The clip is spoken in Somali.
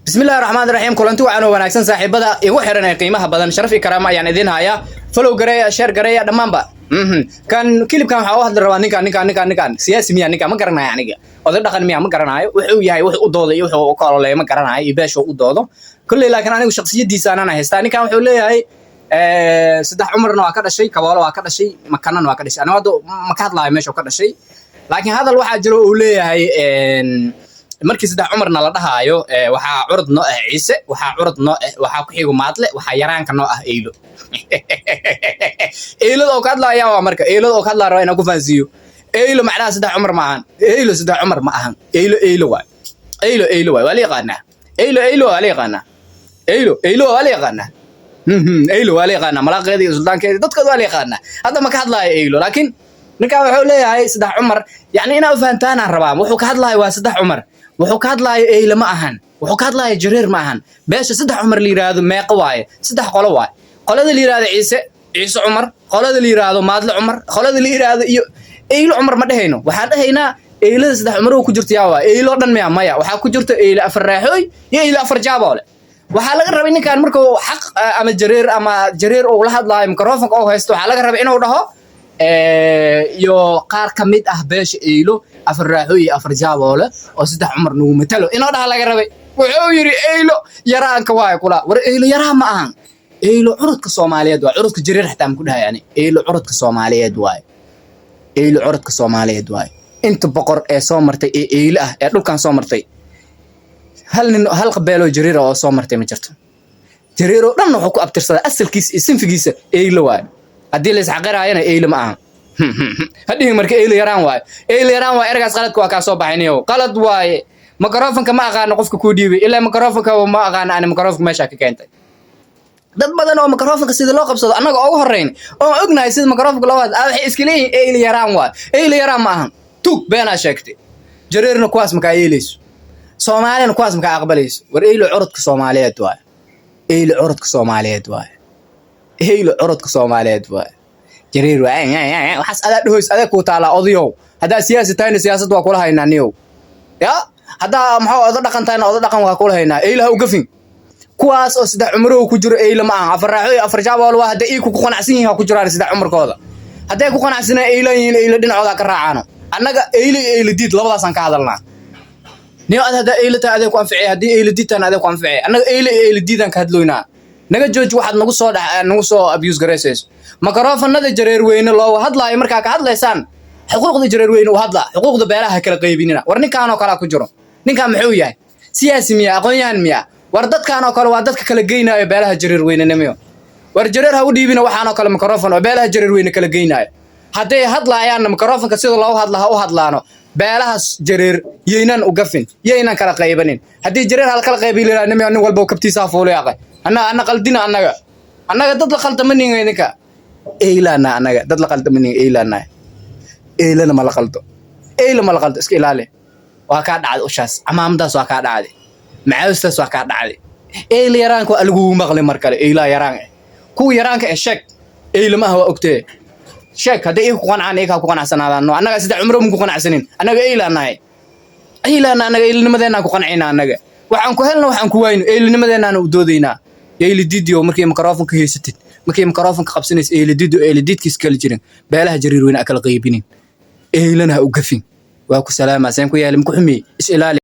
بسم الله الرحمن الرحيم كلنتو waxaan wanaagsan saaxiibada igu xiran ee qiimaha badan sharaf iyo karaama ayaan idin haya follow gareeya share gareeya dhamaanba kan kilibkan waxa uu hadla rabaa ninkan siyaasi miya ninka ma garanayo aniga oday dhaqan miya ma garanayo wuxuu yahay wuxuu u dooday wuxuu u kaloolay ma garanayo ibeesho u doodo kulli laakiin anigu shakhsiyadiisa aan haystaa ninkan wuxuu leeyahay saddex umarna waa ka dhashay kaboolo waa ka dhashay makanan waa ka dhashay aniga ma ka hadlayo meesha ka dhashay laakiin hadal waxa jiro uu leeyahay markii saddex umarna la dhahayo waxa curud noo ah ciise waxa curud noo ah waxa ku xigo maadle waxa yaraanka noo ah eeylo eeylo oo ka hadlaya waa marka eeylo oo ka hadlaya inaan ku faansiyo eeylo macnaha saddex umar ma ahan eeylo saddex umar ma ahan eeylo waay eeylo waay wali yaqaana eeylo wali yaqaana eeylo wali yaqaana eeylo wali yaqaana malaqeedii suldaankeedii dadka wali yaqaana hadda ma ka hadlaya eeylo laakiin ninka wuxuu leeyahay saddex umar yani inaa u fahantaan aan rabaa wuxuu ka hadlayo waa saddex umar wuxuu ka hadlayo eeylo ma ahan wuxuu ka hadlayo jareer ma ahan beesha saddex umar la yiraahdo meeqa waaye saddex qolo waaye qolada la yiraahdo ciise umar qolada la yiraahdo maadle umar qolada la yiraahdo iyo eeylo umar ma dhahayno waxaan dhahaynaa eeylada saddex umar oo ku jirta yaa waa eeylo dhan maya waxa ku jirta eeylo afar raaxooy iyo eeylo afar jaaboole waxa laga rabay ninkan markuu xaq ama jareer oo la hadlayo microphone oo haysto waxa laga rabay inuu dhaho iyo qaar ka mid ah beesha eeylo afar raaxooy afar jaaboole oo saddex umar nagu matalo inoo dhaha laga rabay wuxuu yiri eeylo yaraanka waay kula war eeylo yaraa ma ahan eeylo curudka Soomaaliyeed waa curudka jareer xataa ma ku dhahayaan eeylo curudka Soomaaliyeed waay eeylo curudka Soomaaliyeed waay inta boqor ee soo martay ee eeylo ah ee dhulkan soo martay hal qabeelo jareer oo soo martay ma jirto jareer oo dhan wuxuu ku abtirsaday asalkiisa iyo sinfigiisa eeylo waay haddii la isxaqiraayana eeylo ma ahan hadii marka eeylo yaraan waay ergaas qaladka waa ka soo baxaynayo qalad waaye microphone ma aqaan qofka ku dhiibay ilaa microphone ma aqaan aan microphone meesha ka keentay dad badan oo microphone sida loo qabsado anaga ugu horeyn oo ognahay sida microphone loo wada waxay iska leeyihiin eeylo yaraan waay eeylo yaraan ma ahan tug beena sheegtay jareerna kuwaas ma ka yeelayso Soomaalina kuwaas ma ka aqbalayso war eeylo curudka Soomaaliyeed waay eeylo curudka Soomaaliyeed waay eeylo curudka Soomaaliyeed waay jareer waay waxas adaa dhahoys adaa ku taala odayo hadaa siyaasad waa kula haynaa niyow ya hadaa maxaa odo dhaqantaana odo dhaqan waa kula haynaa eeylaha u gafin kuwaas oo saddex umaro ku jiro eeylo ma aha afar raaxo afar jaabool waa hadaa ku qanacsan yihiin ku jiraan saddex umarkooda hadaa ku qanacsan eeylo dhinacooda ka raacano annaga eeylo diid labadaas aan ka hadalnaa niyo hada eeylo taa adeeg ku anficay hadii eeylo diitan adeeg ku anficay annaga eeylo diidan ka hadloynaa naga jooji waxaad nagu soo abuse gareysayso microphone-nada jareer weyne loo hadlaayo markaa ka hadlaysaan xuquuqda jareer weyne u hadla xuquuqda beelaha kala qaybinina war ninkaan oo kala ku jiro ninkaan muxuu yahay siyaasi miya aqoon-yahan miya war dadkaan oo kale waa dadka kala geynaayo beelaha jareer weyne nimiyo war jareer ha u dhiibina waxaan oo kale microphone oo beelaha jareer weyne kala geynaayo hadday hadlaayaan microphone-ka sida loo hadlaha u hadlaano beelaha jareer yeynan u gafin yeynan kala qaybanin haddii jareer hal kala qaybi leeyahay nimiyo nin walba kabtiisa fuulay aqay أنا قلدنا أنا ضد الخلطة مني وينك إيلانا أنا ضد الخلطة مني إيلانا ما الخلطة ما الخلطة إسكيل عليه وكاد عاد أشاس أمام داس وكاد عادي معاوستاس وكاد عادي إيلا يرانك وألقوا مغلي مركلي إيلا يرانك كو يرانك الشك إيلا ما هو أكتي شك هذا إيه كون عن إيه كون عسنا هذا إنه أنا قصدي عمرهم كون عسنين أنا إيلانا أنا إيلا مدينا كون عينا أنا waxaan ku helno waxaan ku wayno eelnimadeena aan u doodayna eeyli diidio markii microphone ka heysatid markii microphone ka qabsanaysa eeyli diidkiis kala jirin beelaha jareer weyna kala qaybinin eeylana u gafin waa ku salaama saan ku yeelim ku xumi is ilaali